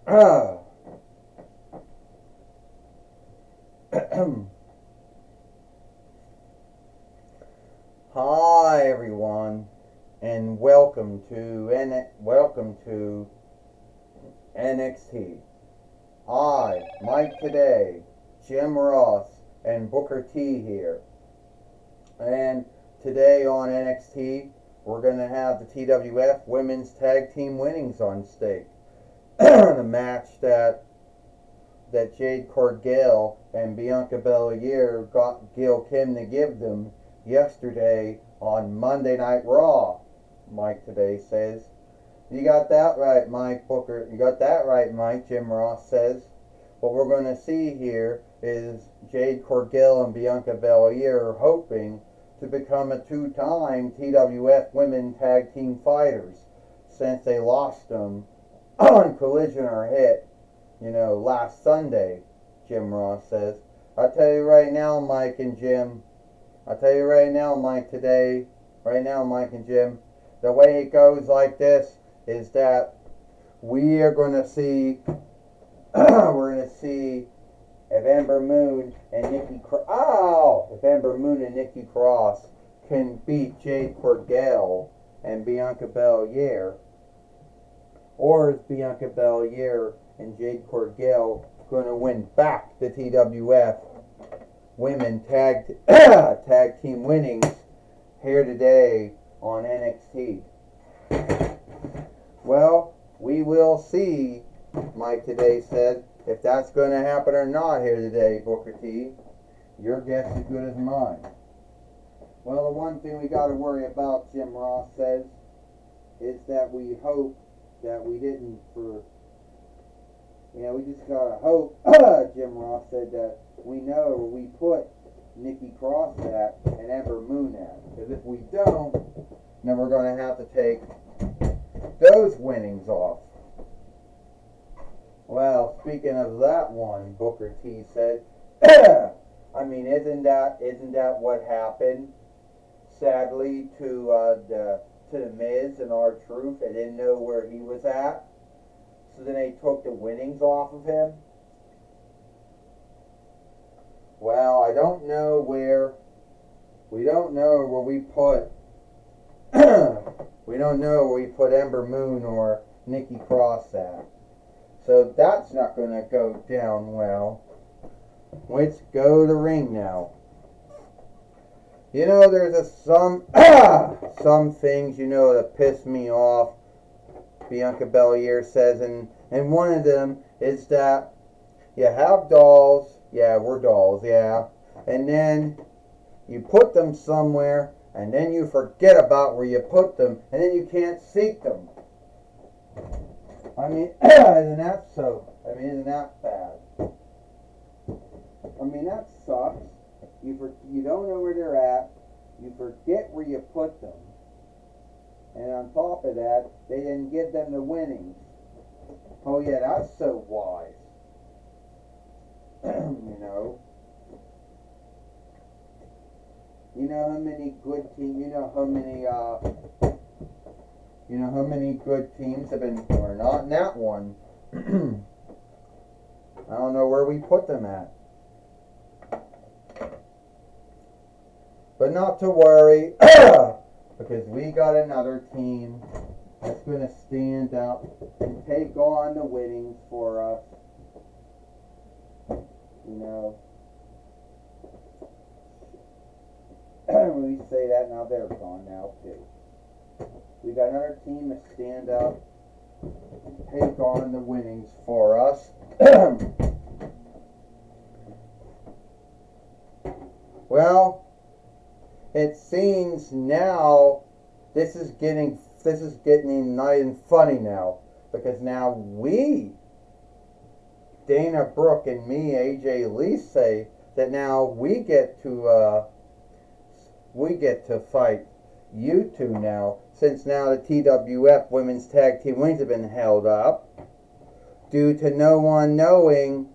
Hi everyone, and welcome to NXT. Mike today, Jim Ross, and Booker T here. And today on NXT, we're going to have the TWF Women's Tag Team Winnings on stake. The match that Jade Cargill and Bianca Belair got Gil Kim to give them yesterday on Monday Night Raw. Mike today says. You got that right, Mike Booker. You got that right, Mike, Jim Ross says. What we're going to see here is Jade Cargill and Bianca Belair hoping to become a two-time TWF Women Tag Team Fighters since they lost them on Collision or Hit, last Sunday, Jim Ross says. I'll tell you right now, Mike and Jim. I'll tell you right now, Mike, Mike and Jim, the way it goes like this is that we are going to see, if Ember Moon and Nikki Cross can beat Jade Cargill and Bianca Belair, or is Bianca Belair and Jade Cargill going to win back the TWF Women Tag Team Winnings here today on NXT? Well, we will see, Mike today said, if that's going to happen or not here today, Booker T. Your guess is as good as mine. Well, the one thing we got to worry about, Jim Ross says, is that we hope that we didn't we just gotta hope, Jim Ross said, that we know where we put Nikki Cross at and Ember Moon at. Because if we don't, then we're going to have to take those winnings off. Well, speaking of that one, Booker T said, I mean, isn't that what happened? Sadly, to the Miz and R-Truth, they didn't know where he was at, so then they took the winnings off of him. Well, we don't know where we put Ember Moon or Nikki Cross at. So that's not going to go down well. Let's go to the ring now. There's some things, that piss me off, Bianca Belair says, and one of them is that you have dolls, yeah, we're dolls, yeah, and then you put them somewhere, and then you forget about where you put them, and then you can't seek them. I mean, isn't that bad? I mean, that sucks. You don't know where they're at, you forget where you put them, and on top of that, they didn't give them the winnings. Oh yeah, that's so wise. How many good teams, how many good teams have been, or not in that one. I don't know where we put them at. But not to worry, because we got another team that's going to stand up and take on the winnings for us. When we say that, now they're gone now too. We got another team to stand up and take on the winnings for us. Well, it seems now this is getting not even funny now, because now we, Dana Brooke and me, AJ Lee, say that now we get to fight you two now, since now the TWF Women's Tag Team Wins have been held up due to no one knowing,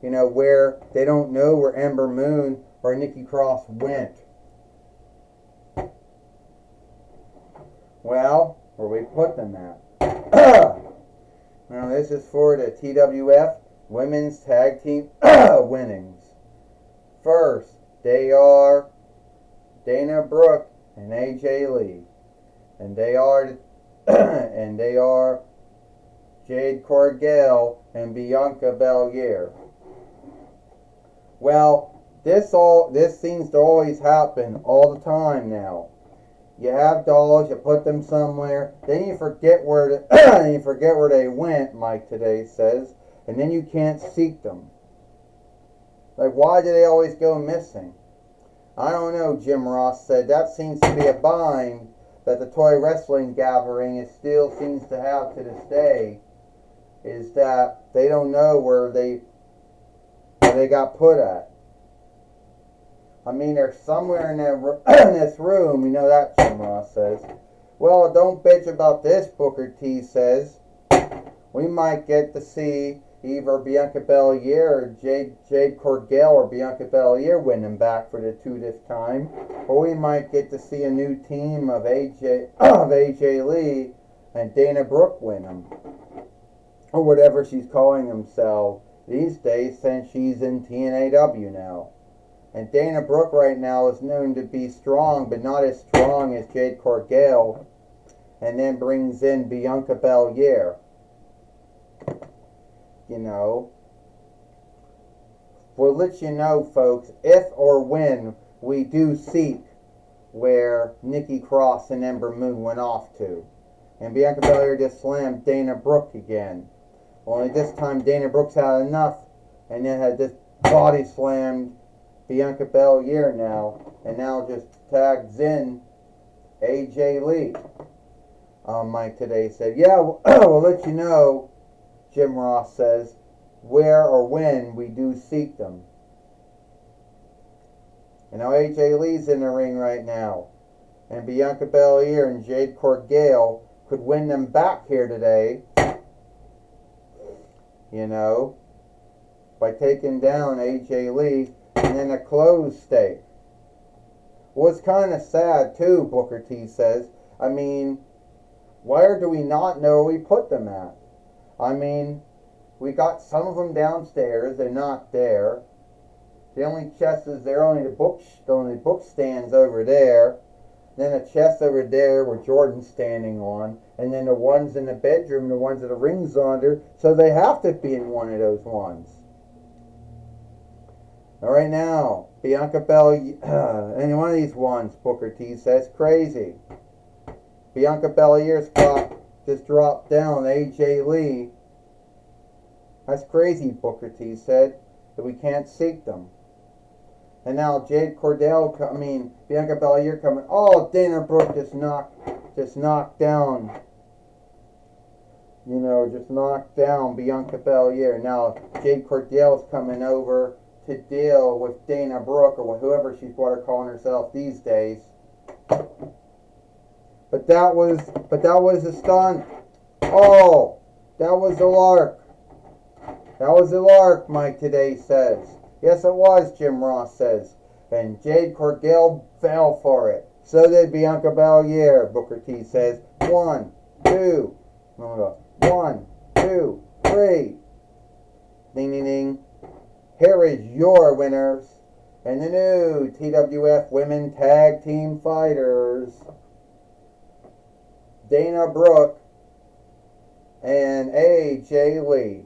where they don't know where Ember Moon or Nikki Cross went. Well, where we put them at. Well, this is for the TWF Women's Tag Team winnings. First, they are Dana Brooke and AJ Lee. And they are Jade Cargill and Bianca Belair. Well, this seems to always happen all the time now. You have dolls, you put them somewhere, then you forget where they went, Mike Today says, and then you can't seek them. Like, why do they always go missing? I don't know, Jim Ross said. That seems to be a bind that the toy wrestling gathering still seems to have to this day, is that they don't know where they got put at. I mean, they're somewhere in this room. You know that, Jim Ross says. Well, don't bitch about this, Booker T says. We might get to see either Bianca Belair or Jade Cargill or Bianca Belair win them back for the 2 this time. Or we might get to see a new team of AJ Lee and Dana Brooke win them. Or whatever she's calling themselves these days, since she's in TNAW now. And Dana Brooke right now is known to be strong, but not as strong as Jade Cargill. And then brings in Bianca Belair. You know. We'll let you know, folks, if or when we do seek where Nikki Cross and Ember Moon went off to. And Bianca Belair just slammed Dana Brooke again. Only this time Dana Brooke's had enough, and then had this body slammed Bianca Belair now, and now just tags in AJ Lee. Mike Today said, yeah, we'll let you know, Jim Ross says, where or when we do seek them. And now AJ Lee's in the ring right now, and Bianca Belair and Jade Cargill could win them back here today, you know, by taking down AJ Lee. And then a closed stake. Well, it's kind of sad too, Booker T says. I mean, where do we not know we put them at? I mean, we got some of them downstairs. They're not there. The only chest is there. Only the book stands over there. Then a chest over there where Jordan's standing on. And then the ones in the bedroom, the ones that the rings under. So they have to be in one of those ones. All right now, Bianca Belair, any one of these ones, Booker T says, crazy. Bianca Belair's just dropped down AJ Lee. That's crazy, Booker T said, that we can't seek them. And now Bianca Belair coming. Oh, Dana Brooke just knocked down. You know, just knocked down Bianca Belair. Now Jade Cargill's coming over to deal with Dana Brooke or whoever she's calling herself these days. But that was a stunt. Oh, that was a lark. That was a lark, Mike Today says. Yes, it was, Jim Ross says. And Jade Cargill fell for it. So did Bianca Belair, Booker T says. 1, 2. 1, 2, 3. Ding, ding, ding. Here is your winners and the new TWF Women Tag Team Fighters. Dana Brooke and AJ Lee.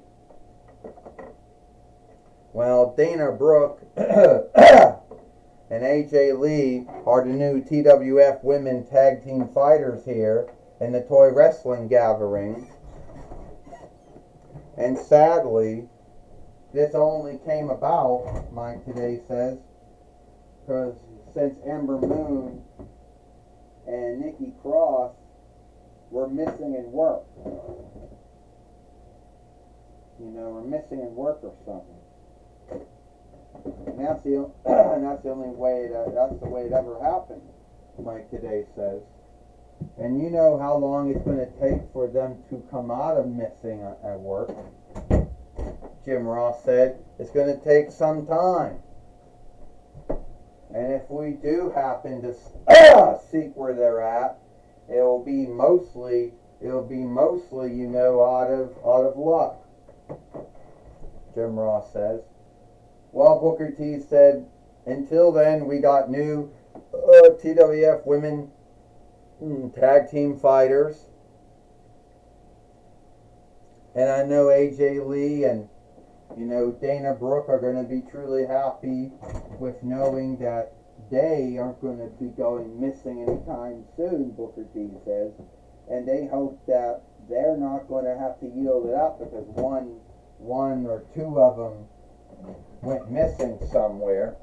Well, Dana Brooke and AJ Lee are the new TWF Women Tag Team Fighters here in the Toy Wrestling Gathering. And sadly, this only came about, Mike Today says, because since Ember Moon and Nikki Cross were missing in work. You know, were missing in work or something. And that's the only way that's the way it ever happened, Mike Today says. And you know how long it's going to take for them to come out of missing at work. Jim Ross said, it's going to take some time. And if we do happen to seek where they're at, it'll it'll be mostly, out of luck, Jim Ross says. Well, Booker T said, until then, we got new TWF women tag team fighters. And I know AJ Lee and, Dana Brooke are going to be truly happy with knowing that they aren't going to be going missing anytime soon, Booker T says. And they hope that they're not going to have to yield it up because one or two of them went missing somewhere.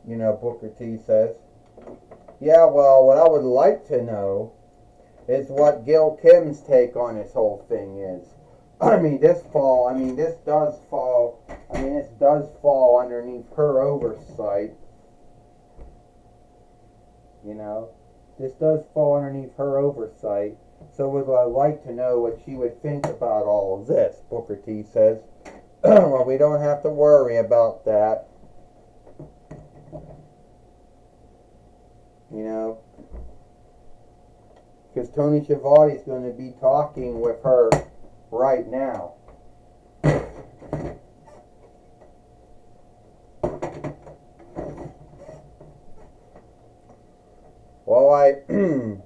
Booker T says. Yeah, well, what I would like to know is what Gail Kim's take on this whole thing is. This does fall underneath her oversight. This does fall underneath her oversight. So would I like to know what she would think about all of this, Booker T says. Well, we don't have to worry about that. Because Tony Schiavone is going to be talking with her right now. Well, I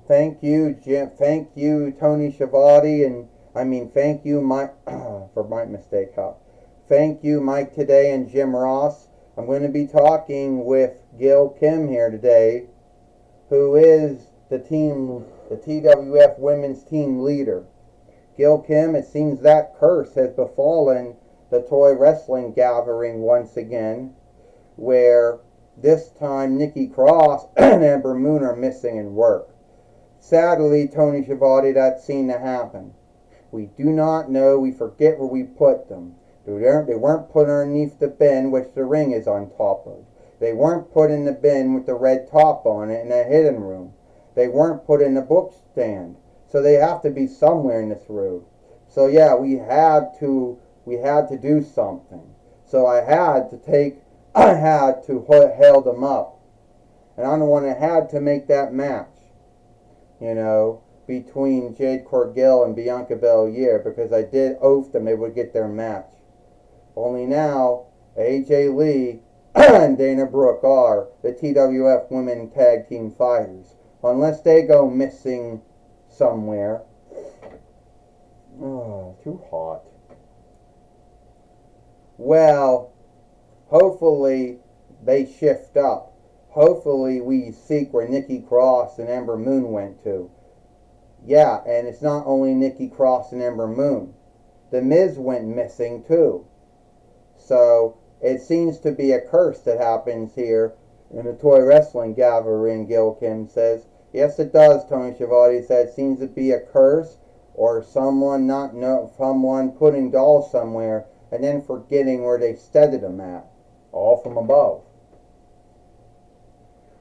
thank you, Jim. Thank you, Tony Schiavone, and thank you, Mike, for my mistake. Thank you, Mike today and Jim Ross. I'm going to be talking with Gail Kim here today, who is the TWF women's team leader. Gail Kim, it seems that curse has befallen the toy wrestling gathering once again, where this time Nikki Cross and Ember Moon are missing in work. Sadly, Tony Schiavone, that seemed to happen. We do not know, we forget where we put them. They weren't put underneath the bin which the ring is on top of. They weren't put in the bin with the red top on it in a hidden room. They weren't put in the book stand. So they have to be somewhere in this room. So yeah, we had to do something. So I had to hail them up. And I'm the one that had to make that match, between Jade Cargill and Bianca Belair, because I did oath them they would get their match. Only now, AJ Lee and Dana Brooke are the TWF Women Tag Team Fighters. Unless they go missing somewhere. Oh, too hot. Well, hopefully they shift up. Hopefully we seek where Nikki Cross and Ember Moon went to. Yeah, and it's not only Nikki Cross and Ember Moon. The Miz went missing too. So it seems to be a curse that happens here in the toy wrestling gathering, Gail Kim says. Yes, it does, Tony Schiavone said. It seems to be a curse or someone putting dolls somewhere and then forgetting where they steadied them at. All from above.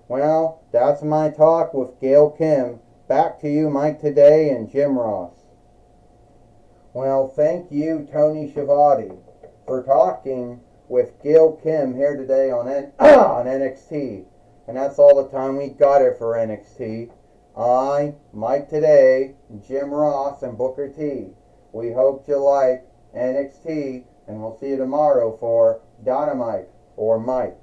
Well, that's my talk with Gail Kim. Back to you, Mike Today and Jim Ross. Well, thank you, Tony Schiavone, for talking with Gail Kim here today on NXT. And that's all the time we got it for NXT. I, Mike Today, Jim Ross, and Booker T. We hope you like NXT, and we'll see you tomorrow for Dynamite or Mike.